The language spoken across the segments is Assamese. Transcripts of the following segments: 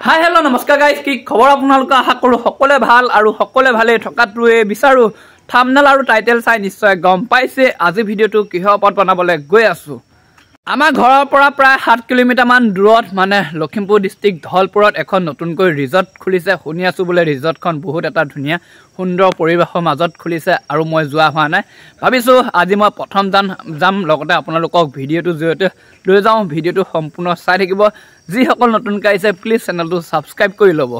हाय हेलो नमस्कार गाइस की खबर আপোনালোক আশা কৰো সকলে ভাল আৰু সকলে ভালে থকাটোৱে বিচাৰো থাম্বনেল আৰু টাইটেল চাই নিশ্চয় গম পাইছে আজি ভিডিওটো কিহৰ ওপৰত বনাবলৈ গৈ আছো আমাৰ ঘৰৰ পৰা প্ৰায় 7 কিলোমিটাৰ মান দূৰত মানে লখিমপুৰ ডিস্ট্ৰিক্ট ধলপুৰত এখন নতুনকৈ ৰিজৰ্ট খুলিছে শুনি আছো বলে ৰিজৰ্টখন বহুত এটা ধুনিয়া সুন্দৰ পৰিবেশৰ মাজত খুলিছে আৰু মই যোৱা হোৱা নাই ভাবিছো আজি মই প্ৰথম যাম লগতে আপোনালোকক ভিডিওটো জৰিয়তে লৈ যাওঁ ভিডিওটো সম্পূৰ্ণ চাই থাকিব যি সকল নতুনকৈ আহিছে প্লিজ চেনেলটো সাবস্ক্ৰাইব কৰি ল'ব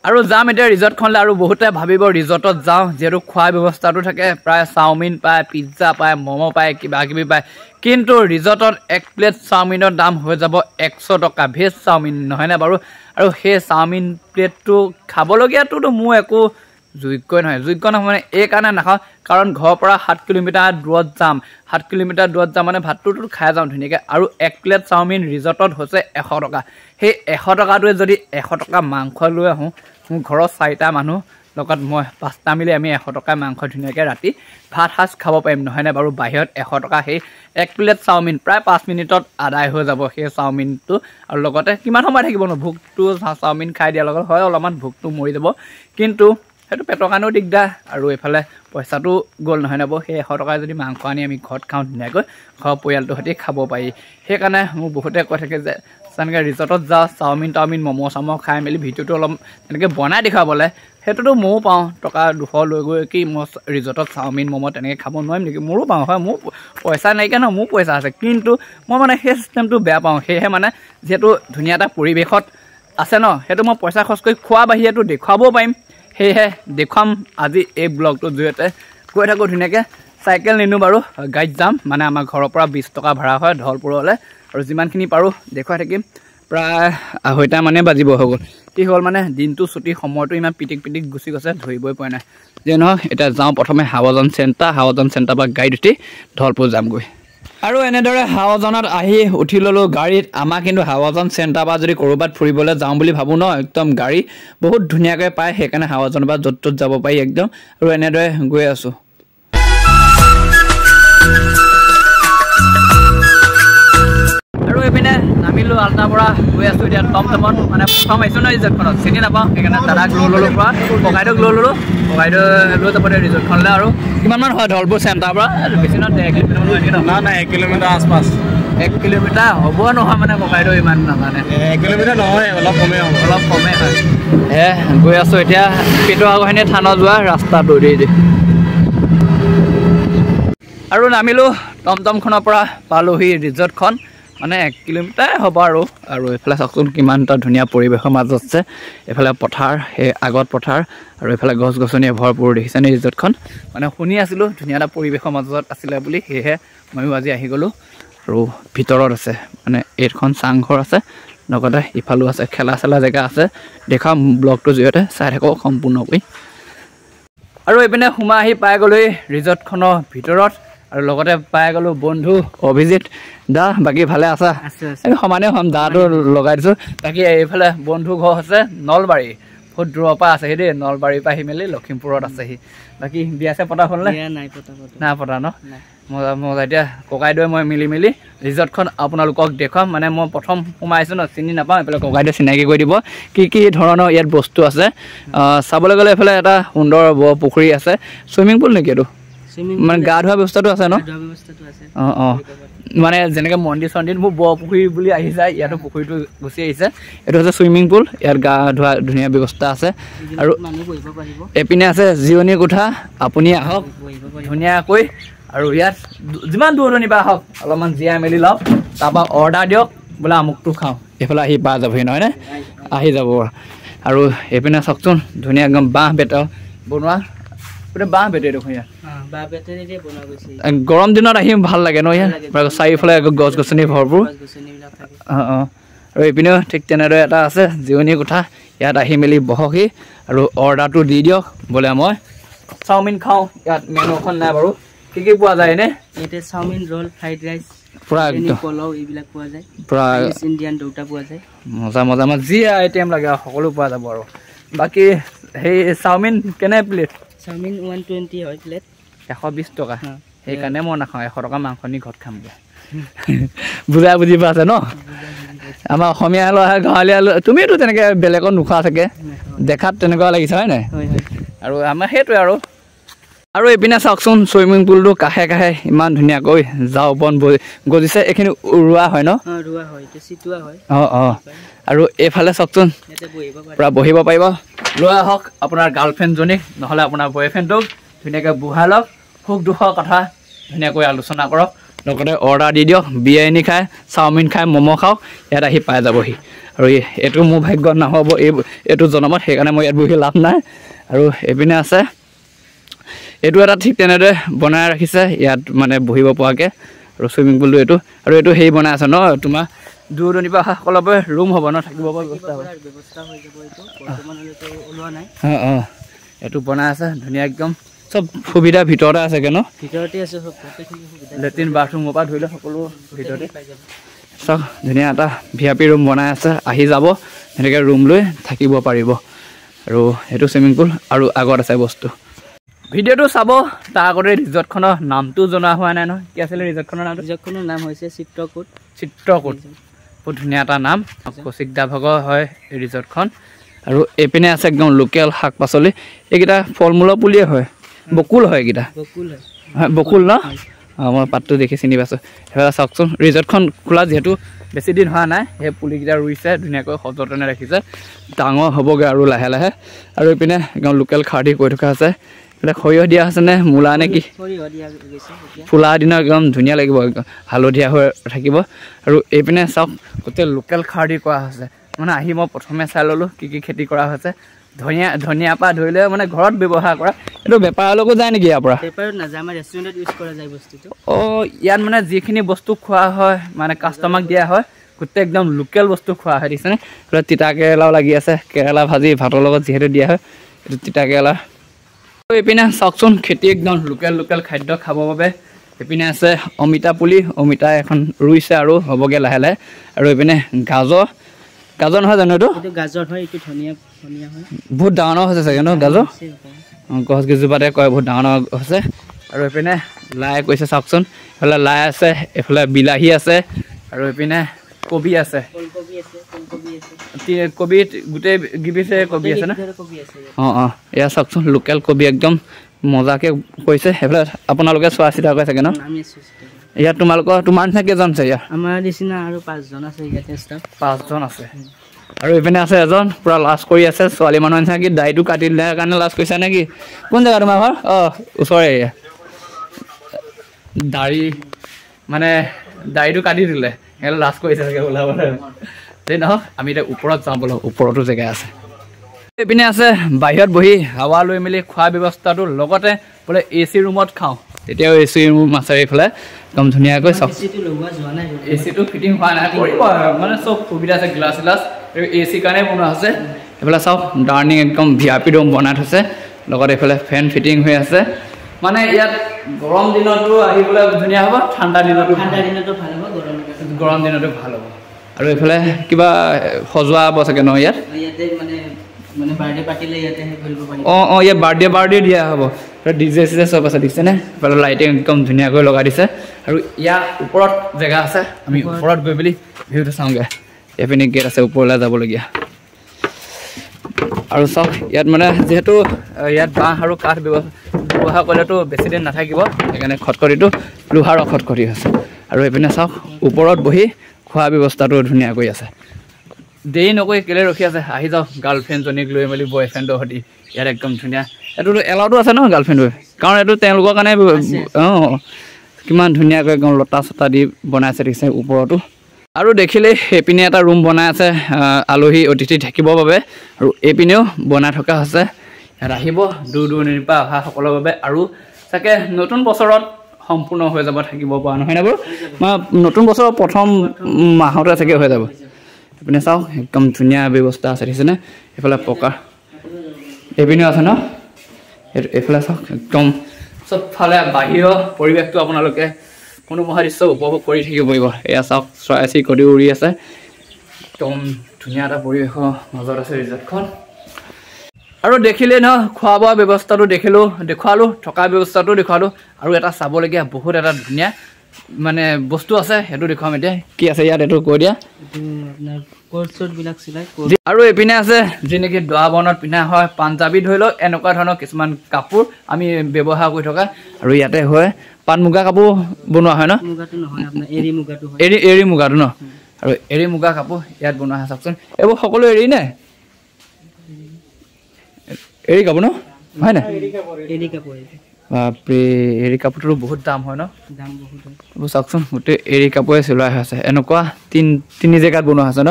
আৰু যাম এতিয়া ৰিজৰ্টখনলৈ আৰু বহুতে ভাবিব ৰিজৰ্টত যাওঁ যেটো খোৱা ব্যৱস্থাটো থাকে প্ৰায় চাওমিন পায় পিজ্জা পায় মমো পায় কিবা কিবি পায় কিন্তু ৰিজৰ্টত এক প্লেট চাওমিনৰ দাম হৈ যাব 100 টকা ভেজ চাওমিন নহয় না বাৰু আৰু সেই চাওমিন প্লেটটো খাবলগীয়াটো মোৰ একো যোগ্য নহয় মানে এই কাৰণে নাখাওঁ কাৰণ ঘৰৰ পৰা 7 কিলোমিটাৰ দূৰত যাম 7 কিলোমিটাৰ দূৰত যাম মানে ভাতটো খাই যাওঁ ধুনিয়াকৈ আৰু এক প্লেট চাওমিন ৰিজৰ্টত হৈছে 100 টকা সেই 100 টকাটোৱে যদি 100 টকা মাংস লৈ আহোঁ মোৰ ঘৰৰ 4টা মানুহ লগত মই 5টা মিলি আমি 100 টকা মাংস ধুনিয়াকৈ ৰাতি ভাত সাজ খাব পাৰিম নহয় না বাৰু বাহিৰত 100 টকা সেই এক প্লেট চাওমিন প্ৰায় 5 মিনিটত আদায় হৈ যাব সেই চাওমিনটো আৰু লগতে কিমান সময় থাকিব ন ভোকটো চাওমিন খাই দিয়াৰ লগত হয় অলপমান ভোকটো মৰি যাব কিন্তু সেইটো পেটৰ কাৰণেও দিগদাৰ আৰু এফালে পইচাটো গ'ল নহয় নাব সেই 100 টকা যদি মাংস আনি আমি ঘৰত খাওঁ ধুনীয়াকৈ ঘৰৰ পৰিয়ালটোৰ সৈতে খাব পাৰি সেইকাৰণে মোক বহুতে কৈ থাকে যে তেনেকৈ ৰিজৰ্টত যাওঁ চাওমিন মমো চামো খাই মেলি ভিডিঅ'টো অলপ তেনেকৈ বনাই দেখুৱাবলৈ সেইটোতো ময়ো পাওঁ টকা 200 লৈ গৈ কি মই ৰিজৰ্টত চাওমিন মমো তেনেকৈ খাব নোৱাৰিম নেকি মোৰো পাওঁ হয় মোৰ পইচা নাইকিয়া ন মোৰ পইচা আছে কিন্তু মই মানে সেই চিষ্টেমটো বেয়া পাওঁ সেয়েহে মানে যিহেতু ধুনীয়া এটা পৰিৱেশত আছে ন সেইটো মই পইচা খৰচ কৰি খোৱা বাহিৰেতো দেখুৱাবও পাৰিম সেয়েহে দেখুৱাম আজি এই ব্লগটোৰ জৰিয়তে গৈ থাকোঁ ধুনীয়াকৈ চাইকেল নিনো বাৰু গাড়ীত যাম মানে আমাৰ ঘৰৰ পৰা 20 টকা ভাড়া হয় ধলপুৰলৈ আৰু যিমানখিনি পাৰোঁ দেখুৱাই থাকিম প্ৰায় 2:30 মানে বাজিব হৈ গ'ল কি হ'ল মানে দিনটো ছুটি সময়টো ইমান পিটিক গুচি গৈছে ধৰিবই পৰা নাই যে নহওক এতিয়া যাওঁ প্ৰথমে হাৱাজান চেণ্টাৰ পৰা গাড়ীত উঠি ধলপুৰ যামগৈ আৰু এনেদৰে হাৱাজানত আহি উঠি ল'লোঁ গাড়ীত আমাৰ কিন্তু হাৱাজান চেণ্টাৰ পৰা যদি ক'ৰবাত ফুৰিবলৈ যাওঁ বুলি ভাবোঁ ন একদম গাড়ী বহুত ধুনীয়াকৈ পায় সেইকাৰণে হাৱাজানৰ পৰা য'ত যাব পাৰি একদম আৰু এনেদৰে গৈ আছোঁ আৰু এইপিনে নামিলোঁ আল্টাৰ পৰা গৈ আছোঁ এতিয়া টমটমত মানে প্ৰথম আহিছোঁ ন ৰিজৰ্টখনত চিনি নাপাওঁ সেইকাৰণে দাদাক লৈ ল'লোঁ পৰা ককাইদেউক লৈ ল'লোঁ ককাইদেউ লৈ যাব দিয়ে ৰিজৰ্টখনলৈ আৰু কিমানমান হয় ধলপুৰ চেণ্টাৰৰ পৰা বেছি নহয় 1 কিলোমিটাৰ নাই 1 কিলোমিটাৰ আশপাছ 1 কিলোমিটাৰ হ'ব নহয় মানে ককাইদেউ ইমান নাজানে 1 কিলোমিটাৰ নহয় অলপ কমেই হয় গৈ আছোঁ এতিয়া পেটৰ আগৰখিনি থানা যোৱা ৰাস্তাটো দি আৰু নামিলোঁ টমটমখনৰ পৰা পালোহি ৰিজৰ্টখন মানে 1 কিলোমিটাৰ হ'ব আৰু এইফালে চাওকচোন কিমান এটা ধুনীয়া পৰিৱেশৰ মাজত আছে এইফালে পথাৰ সেই আগত পথাৰ আৰু এইফালে গছ গছনিয়ে ভৰপূৰ দেখিছেনে ৰিজৰ্টখন মানে শুনি আছিলোঁ ধুনীয়া এটা পৰিৱেশৰ মাজত আছিলে বুলি সেয়েহে ময়ো আজি আহি গ'লোঁ আৰু ভিতৰত আছে মানে এইখন চাংঘৰ আছে লগতে ইফালেও আছে খেলা জেগা আছে দেখা ব্লগটোৰ জৰিয়তে চাই থাকক সম্পূৰ্ণকৈ আৰু এইপিনে সোমাই আহি পাই গ'লোঁ ৰিজৰ্টখনৰ ভিতৰত আৰু লগতে পাই গ'লোঁ বন্ধু অভিজিত দা বাকী ভালে আছা আমি সমানে হ'ম দাটো লগাই দিছোঁ বাকী এইফালে বন্ধু ঘৰ আছে নলবাৰী বহুত দূৰৰ পৰা আছেহি দেই নলবাৰীৰ পৰা আহি মেলি লখিমপুৰত আছেহি বাকী বিয়া চিয়া পতা হ'লনে নাই পতা ন মজা এতিয়া ককাইদেৱে মই মিলি ৰিজৰ্টখন আপোনালোকক দেখুৱাম মানে মই প্ৰথম সোমাইছোঁ ন চিনি নাপাওঁ এইফালে ককাইদেৱে চিনাকি কৰি দিব কি ধৰণৰ ইয়াত বস্তু আছে চাবলৈ গ'লে এইফালে এটা সুন্দৰ পুখুৰী আছে চুইমিং পুল নেকি এইটো মানে গা ধোৱা ব্যৱস্থাটো আছে ন অঁ মানে যেনেকৈ মন্দিৰ মোৰ পুখুৰী বুলি আহি যায় ইয়াতো পুখুৰীটো গুচি আহিছে এইটো হৈছে চুইমিং পুল ইয়াত গা ধোৱা ধুনীয়া ব্যৱস্থা আছে আৰু এইপিনে আছে জিৰণি কোঠা আপুনি আহক ধুনীয়াকৈ আৰু ইয়াত যিমান দূৰণি বা আহক অলপমান জীয়াই মেলি লওক তাৰপৰা অৰ্ডাৰ দিয়ক বোলে আমুকটো খাওঁ এইফালে আহি পাই যাবহি নহয়নে আহি যাব আৰু এইপিনে চাওকচোন ধুনীয়া একদম বাঁহ বেতৰ বনোৱা গোটেই বাঁহ বেটেৰী দেখোন ইয়াত গৰম দিনত আহি ভাল লাগে ন ইয়াত চাৰিওফালে গছ গছনি ভৰপূৰ অঁ আৰু এইপিনেও ঠিক তেনেদৰে এটা আছে জিৰণি কোঠা ইয়াত আহি মেলি বহকহি আৰু অৰ্ডাৰটো দি দিয়ক বোলে মই চাওমিন খাওঁ ইয়াত মেনুখন নাই বাৰু কি পোৱা যায় এনে ইয়াতে চাওমিন ৰোল ফ্ৰাইড ৰাইচ পুৰা পোলাও এইবিলাক পোৱা যায় পুৰা ইণ্ডিয়ান দুটা পোৱা যায় মজা আমাৰ যি আইটেম লাগে সকলো পোৱা যাব আৰু বাকী সেই চাওমিন কেনে প্লেট চাওমিন 120 হয় প্লেট 120 টকা সেইকাৰণে মই নাখাওঁ 100 টকা মাংস নি ঘৰত খামগৈ বুজি পাইছে ন আমাৰ অসমীয়া আলু আহে গাঁৱলীয়া আলু তুমিতো তেনেকৈ বেলেগত নোখোৱা চাগে দেখাত তেনেকুৱা লাগিছে হয় নাই আৰু আমাৰ সেইটোৱে আৰু এইপিনে চাওকচোন চুইমিং পুলটো কাষে কাষে ইমান ধুনীয়াকৈ যাওঁ বন গজিছে এইখিনি ৰোৱা হয় ন আৰু এইফালে চাওকচোন পূৰা বহিব পাৰিব লৈ আহক আপোনাৰ গাৰ্লফ্ৰেণ্ডজনীক নহ'লে আপোনাৰ বয়ফ্ৰেণ্ডটোক ধুনীয়াকৈ বহাই লওক সুখ দুখৰ কথা ধুনীয়াকৈ আলোচনা কৰক লগতে অৰ্ডাৰ দি দিয়ক বিৰিয়ানী খাই চাওমিন খাই ম'ম' খাওক ইয়াত আহি পাই যাবহি আৰু এইটো মোৰ ভাগ্যত নহ'ব এইটো জনমত সেইকাৰণে মই ইয়াত বহি লাভ নাই আৰু এইপিনে আছে এইটো এটা ঠিক তেনেদৰে বনাই ৰাখিছে ইয়াত মানে বহিব পৰাকৈ আৰু চুইমিং পুলটো এইটো আৰু এইটো হেৰি বনাই আছে ন তোমাৰ দূৰ দূৰণিৰ পৰা অহাসকলৰ বাবে ৰুম হ'ব ন থাকিব পৰা এইটো বনাই আছে ধুনীয়া একদম চব সুবিধা ভিতৰতে আছেগৈ ন লেট্ৰিন বাথৰুমৰ পৰা ধৰি লওক সকলো ভিতৰতে চব ধুনীয়া এটা VIP ৰুম বনাই আছে আহি যাব তেনেকৈ ৰুম লৈ থাকিব পাৰিব আৰু সেইটো চুইমিং পুল আৰু আগত আছে বস্তু ভিডিঅ'টো চাব তাৰ আগতে ৰিজৰ্টখনৰ নামটো জনোৱা হোৱা নাই নহয় কি আছিলে ৰিজৰ্টখনৰ নাম হৈছে চিত্ৰকূট বহুত ধুনীয়া এটা নাম কৌশিক দা ভাগৰ হয় ৰিজৰ্টখন আৰু এইপিনে আছে একদম লোকেল শাক পাচলি এইকেইটা ফল মূলৰ পুলিয়ে হয় বকুল হয় এইকেইটা বকুল ন মই পাতটো দেখি চিনি পাইছোঁ সেইফালে চাওকচোন ৰিজৰ্টখন খোলা যিহেতু বেছি দিন হোৱা নাই সেই পুলিকেইটা ৰুইছে ধুনীয়াকৈ সযতনে ৰাখিছে ডাঙৰ হ'বগৈ আৰু লাহে লাহে আৰু এইপিনে একদম লোকেল খাৰ দি কৈ থকা আছে এইবিলাক সৰিয়হ দিয়া আছেনে মূলা নে কি ফুলা দিনত একদম ধুনীয়া লাগিব একদম হালধীয়া হৈ থাকিব আৰু এইপিনে চাওক গোটেই লোকেল খাৰ দি কৰা হৈছে মানে আহি মই প্ৰথমে চাই ল'লোঁ কি কি খেতি কৰা হৈছে ধনিয়া পৰা ধৰি লৈ মানে ঘৰত ব্যৱহাৰ কৰা এইটো বেপাৰলৈকো যায় নেকি ইয়াৰ পৰা ইয়াত মানে যিখিনি বস্তু খোৱা হয় মানে কাষ্টমাৰক দিয়া হয় গোটেই একদম লোকেল বস্তু খোৱা হয় দেখিছেনে তিতা কেৰেলাও লাগি আছে কেৰেলা ভাজি ভাতৰ লগত যিহেতু দিয়া হয় এইটো তিতা কেৰেলা এইপিনে চাওকচোন খেতি একদম লোকেল খাদ্য খাবৰ বাবে এইপিনে আছে অমিতা পুলি অমিতা এখন ৰুইছে আৰু হ'বগৈ লাহে লাহে আৰু এইপিনে গাজৰ নহয় জানো এইটো বহুত ডাঙৰ হৈছে চাগে ন গাজৰ গছ কেইজোপাতে কয় বহুত ডাঙৰ হৈছে আৰু এইপিনে লাই কৈছে চাওকচোন এইফালে লাই আছে এইফালে বিলাহী আছে আৰু এইপিনে কবি আছে কবি গোটেই গিবিছে কবি আছে না এয়া চাওকচোন লোকেল কবি একদম মজাকৈ কৰিছে সেইফালে আপোনালোকে চোৱা চিতা কৰে চাগে ন ইয়াত তোমাৰ নিচিনা কেইজন আছে ইয়াত আমাৰ নিচিনা আৰু 5জন আছে ইয়াতে ষ্টাফ 5জন আছে আৰু এইপিনে আছে এজন পুৰা লাজ কৰি আছে ছোৱালী মানুহৰ নিচিনা কি দাড়িটো কাটি দিলে কাৰণে লাজ কৰিছা নেকি কোন জেগা তোমাৰ ঘৰ ওচৰে দাড়িটো কাটি দিলে সিহঁতে লাজ কৰিছে চাগে ওলাবলৈ দেই নহওক আমি এতিয়া ওপৰত যাওঁ বোলো ওপৰতো জেগা আছে এইপিনে আছে বাহিৰত বহি হাৱা লৈ মেলি খোৱা ব্যৱস্থাটো লগতে বোলে AC ৰুমত খাওঁ তেতিয়াও AC ৰুম আছে এইফালে একদম ধুনীয়াকৈ চাওক এচিটো ফিটিং হোৱা নাই মানে চব সুবিধা আছে গ্লাছ AC কাৰণে বনোৱা হৈছে এইফালে চাওক ডাৰ্নিং একদম VIP ৰুম বনাই থৈছে লগতে এইফালে ফেন ফিটিং হৈ আছে মানে ইয়াত গৰম দিনতো আহিবলৈ ধুনীয়া হ'ব ঠাণ্ডা দিনতো ভাল হ'ব গৰম দিনতো ভাল হ'ব আৰু এইফালে কিবা সজোৱা হ'ব চাগে ন ইয়াত বাৰ্থডে পাতিলে ইয়াতে কৰিব পাৰিব ইয়াত বাৰ্থডে দিয়া হ'ব DJ চব আছে দেখিছেনে এইফালে লাইটিং একদম ধুনীয়াকৈ লগাই দিছে আৰু ইয়াৰ ওপৰত জেগা আছে আমি ওপৰত গৈ পেলি ভিউটো চাওঁগৈ এইপিনে গেট আছে ওপৰলৈ যাবলগীয়া আৰু চাওক ইয়াত মানে যিহেতু ইয়াত বাঁহ আৰু কাঠ ব্যৱহাৰ কৰিলেতো বেছি দিন নাথাকিব সেইকাৰণে খটখটিটো লোহাৰৰ খটখটি হৈছে আৰু এইপিনে চাওক ওপৰত বহি খোৱা ব্যৱস্থাটো ধুনীয়াকৈ আছে দেৰি নকৈ কেলৈ ৰখি আছে আহি যাওক গাৰ্লফ্ৰেণ্ডজনীক লৈ মেলি বয়ফ্ৰেণ্ডৰ সৈতে ইয়াত একদম ধুনীয়া এইটোতো এলাউটো আছে ন গাৰ্লফ্ৰেণ্ডৰ কাৰণ এইটো তেওঁলোকৰ কাৰণে কিমান ধুনীয়াকৈ একদম লতা চটা দি বনাইছে দেখিছে ওপৰতো আৰু দেখিলে এইপিনে এটা ৰুম বনাই আছে আলহী অতিথি থাকিবৰ বাবে আৰু এইপিনেও বনাই থকা হৈছে ইয়াত আহিব দূৰ দূৰণিৰ পৰা অহা সকলৰ বাবে আৰু চাগে নতুন বছৰত সম্পূৰ্ণ হৈ যাব থাকিব পৰা নহয় নে বাৰু নতুন বছৰৰ প্ৰথম মাহতে চাগে হৈ যাব এইপিনে চাওক একদম ধুনীয়া ব্যৱস্থা আছে দেখিছেনে এইফালে পকা এইপিনেও আছে ন এইফালে চাওক একদম চবফালে বাহিৰৰ পৰিৱেশটো আপোনালোকে মনোমোহা দৃশ্য উপভোগ কৰি থাকিব পাৰিব এয়া চাওক চৰাই চিৰিকটি উৰি আছে একদম ধুনীয়া এটা পৰিৱেশৰ মাজত আছে ৰিজৰ্টখন আৰু দেখিলে ন খোৱা বোৱা ব্যৱস্থাটো দেখুৱালোঁ থকা ব্যৱস্থাটো দেখুৱালোঁ আৰু এটা চাবলগীয়া বহুত এটা ধুনীয়া মানে বস্তু আছে সেইটো দেখুৱাম এতিয়া কি আছে ইয়াত এইটো কৈ দিয়া এইটো আপোনাৰ কোট চট বিলাক চিলাই আৰু এপিনে আছে যি নেকি দোৱা বনত পিন্ধা হয় পাঞ্জাবী ধৰি লওক এনেকুৱা ধৰণৰ কিছুমান কাপোৰ আমি ব্যৱহাৰ কৰি থকা আৰু ইয়াতে হয় পাট মুগা কাপোৰ বনোৱা হয় ন মুগাটো নহয় আপোনাৰ এৰি মুগাটো হয় এৰি মুগাটো ন আৰু এৰি মুগা কাপোৰ ইয়াত বনোৱা হয় চাওকচোন এইবোৰ সকলো এৰি নে এৰি কাপোৰ ন হয় না এৰি কাপোৰ বাপৰে এৰি কাপোৰটো বহুত দাম হয় ন দাম বহুত হয় এইবোৰ চাওকচোন গোটেই এৰি কাপোৰে চিলোৱা হৈছে এনেকুৱা তিনি জেগাত বনোৱা হৈছে ন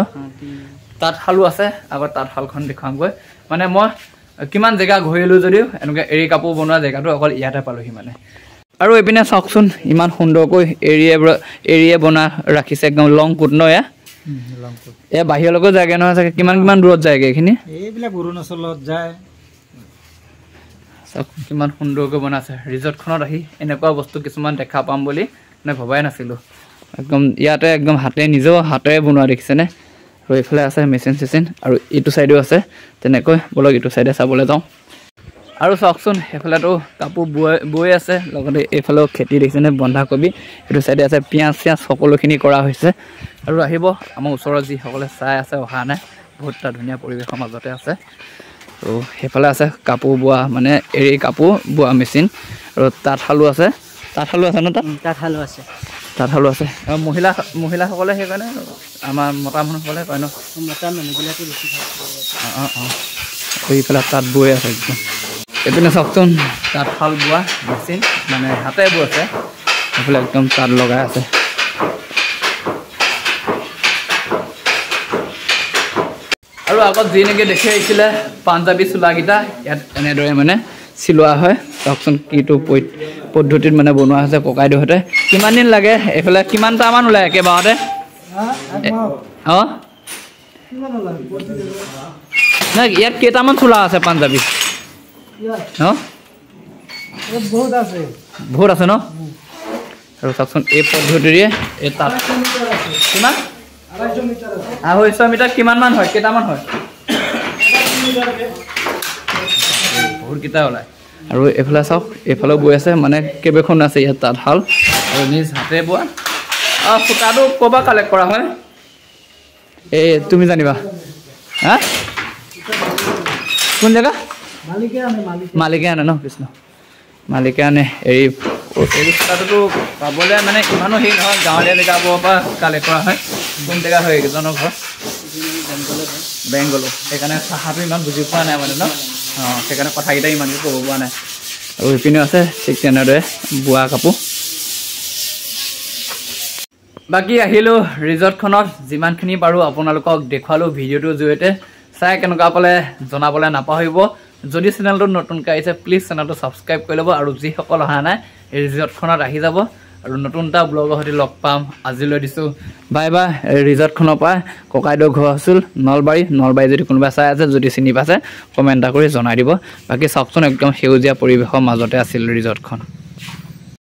তাঁতশালো আছে আগত তাঁতশালখন দেখুৱামগৈ মানে মই কিমান জেগা ঘূৰিলোঁ যদিও এনেকুৱা এৰি কাপোৰ বনোৱা জেগাটো অকল ইয়াতে পালোহি মানে আৰু এইপিনে চাওকচোন ইমান সুন্দৰকৈ এৰিয়ে বনোৱা ৰাখিছে একদম লং কোট ন এয়া বাহিৰলৈকো যায়গৈ নহয় চাগে কিমান দূৰত যায়গৈ এইখিনি এইবিলাক অৰুণাচলত যায় চাওক কিমান সুন্দৰকৈ বনাইছে ৰিজৰ্টখনত আহি এনেকুৱা বস্তু কিছুমান দেখা পাম বুলি মানে ভবাই নাছিলোঁ একদম ইয়াতে একদম নিজেও হাতেৰে বনোৱা দেখিছেনে আৰু এইফালে আছে মেচিন চেচিন আৰু ইটো চাইডেও আছে তেনেকৈ বলক ইটো চাইডে চাবলৈ যাওঁ আৰু চাওকচোন সেইফালেতো কাপোৰ বৈ আছে লগতে এইফালেও খেতি দেখিছেনে বন্ধাকবি এইটো চাইডে আছে পিঁয়াজ চিয়াজ সকলোখিনি কৰা হৈছে আৰু আহিব আমাৰ ওচৰত যিসকলে চাই আছে অহা নাই বহুত এটা ধুনীয়া পৰিৱেশৰ মাজতে আছে আৰু সেইফালে আছে কাপোৰ বোৱা মানে এৰি কাপোৰ বোৱা মেচিন আৰু তাঁতশালো আছে ন তাঁতশালো আছে আৰু মহিলাসকলে সেইকাৰণে আমাৰ মতা মানুহসকলে কয় ন মতা মানুহবিলাকে বেছি ভাল এইফালে তাঁত বৈ আছে একদম এইপিনে চাওকচোন তাঁতশাল বোৱা মেচিন মানে হাতে বৈ আছে এইফালে একদম তাঁত লগাই আছে আৰু আগত যি নেকি দেখি আহিছিলে পাঞ্জাবী চোলাকেইটা ইয়াত এনেদৰে মানে চিলোৱা হয় চাওকচোন কিটো পদ্ধতিত মানে বনোৱা হৈছে ককাইদেউহঁতে কিমান দিন লাগে এইফালে কিমানটামান ওলায় একেবাৰতে অঁ নাই ইয়াত কেইটামান চোলা আছে পাঞ্জাবী অঁ বহুত আছে ন আৰু চাওকচোন এই পদ্ধতিৰে এই তাত কিমান 250 মিটাৰ কিমানমান হয় কেইটামান হয় বহুত কেইটা ওলায় আৰু এইফালে চাওক এইফালেও বৈ আছে মানে কেইবাখন আছে ইয়াত তাঁতশাল আৰু নিজ হাতে বোৱা সূতাটো ক'ৰপৰা কালেক্ট কৰা হয় এই তুমি জানিবা হা কোন জেগা মালিকে আনে ন কৃষ্ণ মালিকে আনে এৰি সূতাটোতো পাবলৈ মানে ইমানো হেৰি নহয় গাঁৱলীয়া জেগাবোৰৰ পৰা কালেক্ট কৰা হয় কোন জেগা হয় এইকেইজনৰ ঘৰ বেংগলো সেইকাৰণে ভাষাটো ইমান বুজি পোৱা নাই মানে ন অঁ সেইকাৰণে কথাকেইটা ইমানকৈ ক'ব পৰা নাই আৰু ইপিনেও আছে ঠিক তেনেদৰে বোৱা কাপোৰ বাকী আহিলোঁ ৰিজৰ্টখনত যিমানখিনি পাৰোঁ আপোনালোকক দেখুৱালোঁ ভিডিঅ'টোৰ জৰিয়তে চাই কেনেকুৱা পালে জনাবলৈ নাপাহৰিব যদি চেনেলটো নতুনকৈ আহিছে প্লিজ চেনেলটো ছাবস্ক্ৰাইব কৰি ল'ব আৰু যিসকল অহা নাই এই ৰিজৰ্টখনত আহি যাব আৰু নতুন এটা ব্লগৰ সৈতে লগ পাম আজিলৈ দিছোঁ বাই বাই ৰিজৰ্টখনৰ পৰা ককাইদেউ ঘৰ আছিল নলবাৰী যদি কোনোবাই চাই আছে যদি চিনি পাইছে কমেণ্ট এটা কৰি জনাই দিব বাকী চাওকচোন একদম সেউজীয়া পৰিৱেশৰ মাজতে আছিল ৰিজৰ্টখন